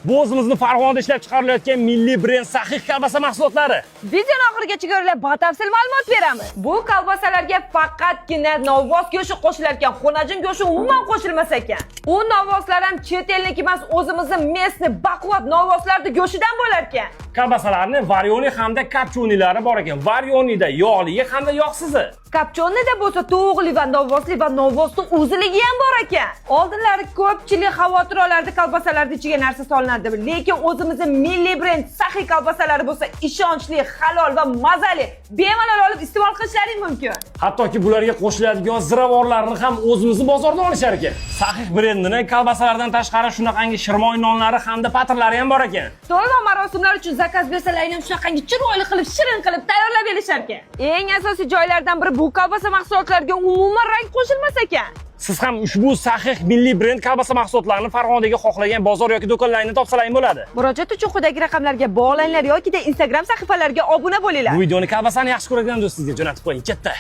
Bu o'zimizning Farg'onada ishlab chiqarilayotgan milliy brend Saxiy kolbasa mahsulotlari. Videoni oxirigacha ko'ringlar, batafsil ma'lumot beramiz. Bu kolbasalarga faqatgina novvos go'shti qo'shilarkan, xonajin go'shti umuman qo'shilmas ekan. U novvoslar ham chet elniki emas, o'zimizning местный baquvvat novvoslarning go'shtidan bo'lar ekan. Kolbasalarning varyoni hamda kopchonilari bor ekan. Varyonida yog'li hamda yog'sizi. Kopchonida bo'lsa to'g'li va novvosning o'ziligi ham bor ekan. Oldinlari ko'pchilik xavotir olardi kolbasalarning ichiga narsa solinadi, lekin o'zimizning milliy brend Saxiy kolbasalari bo'lsa ishonchli, halol va mazali, bemalol olib iste'mol qilishlaring mumkin. Hattoki bularga qo'shiladigan ziravorlarni ham o'zimizning bozordan olishar ekan. Saxiy brendining kolbasalardan tashqari shunaqangi shirmoy nonlari hamda patirlari ham bor ekan. To'y va marosimlar uchun zakaz bersalar ham shunaqangi chiroyli qilib, shirin qilib tayyorlab berishar ekan. Eng asosiy joylardan biri bu kolbasa mahsulotlariga umuman rang qo'shilmas ekan. Siz ham ushbu Saxiy milliy brend kolbasa mahsulotlarini Farg'onadagi xohlagan bozor yoki do'konlaringda topsalaring bo'ladi. Murojaat uchun quyidagi raqamlarga bog'langlar yoki Instagram sahifalariga obuna bo'linglar. Bu videoni kolbasani yaxshi ko'radigan do'stingizga jo'natib qo'ying. Katta.